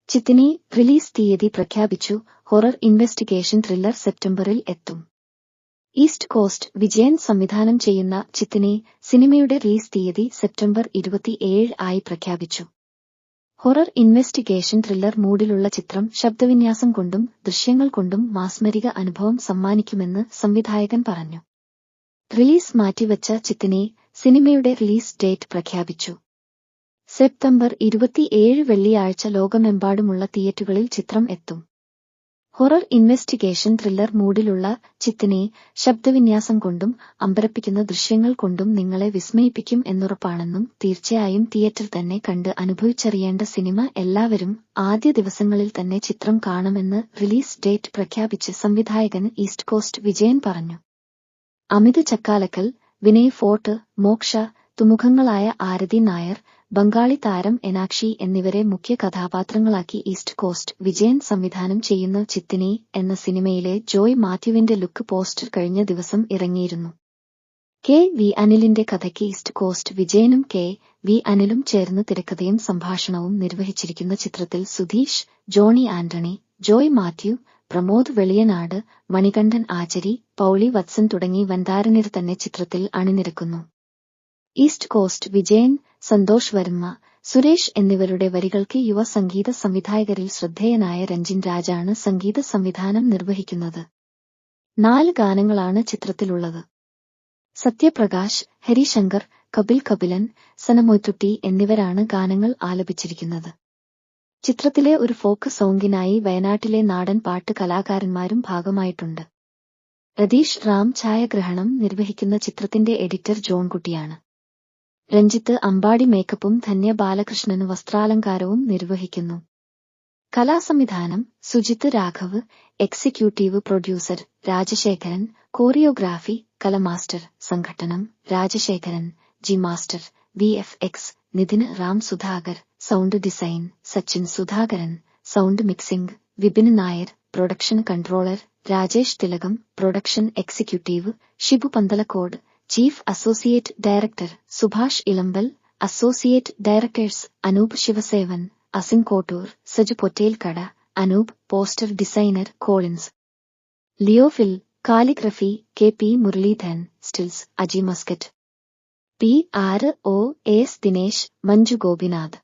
Chithini release തീയതി പ്രഖ്യാപിച്ചു. Horror investigation thriller സെപ്റ്റംബറിൽ എത്തും. ഈസ്റ്റ് കോസ്റ്റ് വിജയൻ സംവിധാനം ചെയ്യുന്ന ചിത്തിനി സിനിമയുടെ റിലീസ് തീയതി സെപ്റ്റംബർ 27 ആയി പ്രഖ്യാപിച്ചു. ഹൊറർ ഇൻവെസ്റ്റിഗേഷൻ ത്രില്ലർ മൂഡിലുള്ള ചിത്രം ശബ്ദവിന്യാസം കൊണ്ടും ദൃശ്യങ്ങൾ കൊണ്ടും മാസ്മരിക അനുഭവം സമ്മാനിക്കുമെന്ന് സംവിധായകൻ പറഞ്ഞു. റിലീസ് മാറ്റിവച്ച ചിത്തിനി സിനിമയുടെ റിലീസ് ഡേറ്റ് പ്രഖ്യാപിച്ചു. സെപ്റ്റംബർ 27 വെള്ളിയാഴ്ച ലോകമെമ്പാടുമുള്ള തിയേറ്ററുകളിൽ ചിത്രം എത്തും. ഹൊറർ ഇൻവെസ്റ്റിഗേഷൻ ത്രില്ലർ മൂഡിലുള്ള ചിത്തിനി ശബ്ദവിന്യാസം കൊണ്ടും അമ്പരപ്പിക്കുന്ന ദൃശ്യങ്ങൾ കൊണ്ടും നിങ്ങളെ വിസ്മയിപ്പിക്കും എന്നുറപ്പാണെന്നും തീർച്ചയായും തിയേറ്ററിൽ തന്നെ കണ്ട് അനുഭവിച്ചറിയേണ്ട സിനിമ എല്ലാവരും ആദ്യ ദിവസങ്ങളിൽ തന്നെ ചിത്രം കാണുമെന്ന് റിലീസ് ഡേറ്റ് പ്രഖ്യാപിച്ച് സംവിധായകൻ ഈസ്റ്റ് കോസ്റ്റ് വിജയൻ പറഞ്ഞു. അമിത് ചക്കാലക്കൽ, വിനയ് ഫോർട്ട്, മോക്ഷ തുമുഖങ്ങളായ ആരതി നായർ, ബംഗാളി താരം എനാക്ഷി എന്നിവരെ മുഖ്യ കഥാപാത്രങ്ങളാക്കി ഈസ്റ്റ് കോസ്റ്റ് വിജയൻ സംവിധാനം ചെയ്യുന്ന ചിത്തിനി എന്ന സിനിമയിലെ ജോയ് മാത്യുവിന്റെ ലുക്ക് പോസ്റ്റർ കഴിഞ്ഞ ദിവസം ഇറങ്ങിയിരുന്നു. കെ വി അനിലിന്റെ കഥയ്ക്ക് ഈസ്റ്റ് കോസ്റ്റ് വിജയനും കെ വി അനിലും ചേർന്ന് തിരക്കഥയും സംഭാഷണവും നിർവഹിച്ചിരിക്കുന്ന ചിത്രത്തിൽ സുധീഷ്, ജോണി ആന്റണി, ജോയ് മാത്യു, പ്രമോദ് വെളിയനാട്, മണികണ്ഠൻ ആചരി, പൗളി വത്സൻ തുടങ്ങി വൻതാരനിര തന്നെ ചിത്രത്തിൽ അണിനിരക്കുന്നു. ഈസ്റ്റ് കോസ്റ്റ് വിജയൻ, സന്തോഷ് വർമ്മ, സുരേഷ് എന്നിവരുടെ വരികൾക്ക് യുവ സംഗീത സംവിധായകരിൽ ശ്രദ്ധേയനായ രഞ്ജിൻ രാജാണ് സംഗീത സംവിധാനം നിർവഹിക്കുന്നത്. 4 ഗാനങ്ങളാണ് ചിത്രത്തിലുള്ളത്. സത്യപ്രകാശ്, ഹരിശങ്കർ, കപിൽ കപിലൻ, സനമൊയ്ത്തുട്ടി എന്നിവരാണ് ഗാനങ്ങൾ ആലപിച്ചിരിക്കുന്നത്. ചിത്രത്തിലെ ഒരു ഫോക്ക് സോങ്ങിനായി വയനാട്ടിലെ നാടൻ പാട്ട് കലാകാരന്മാരും ഭാഗമായിട്ടുണ്ട്. രതീഷ് റാം ഛായാഗ്രഹണം നിർവഹിക്കുന്ന ചിത്രത്തിന്റെ എഡിറ്റർ ജോൺകുട്ടിയാണ്. രഞ്ജിത്ത് അമ്പാടി മേക്കപ്പും ധന്യ ബാലകൃഷ്ണന് വസ്ത്രാലങ്കാരവും നിർവഹിക്കുന്നു. കലാസംവിധാനം Sujith Raghav, executive producer Rajasekharan, choreography Kala master, സംഘട്ടനം Rajasekharan, G master, VFX Nithin Ram Sudhakar, sound design Sachin Sudhakaran, sound mixing Vipin Nair, production controller Rajesh Thilakam, production executive Shibu Panthalakode, chief associate director Subhash Elampal, associate directors Anoop Sivasevan, Asin Kottoor, Saju Pottelkada, Anoop, poster designer Collins, Leofil, calligraphy KP Muraleedharan, stills Aji Muscat, PROS Dinesh, Manju Gopinath.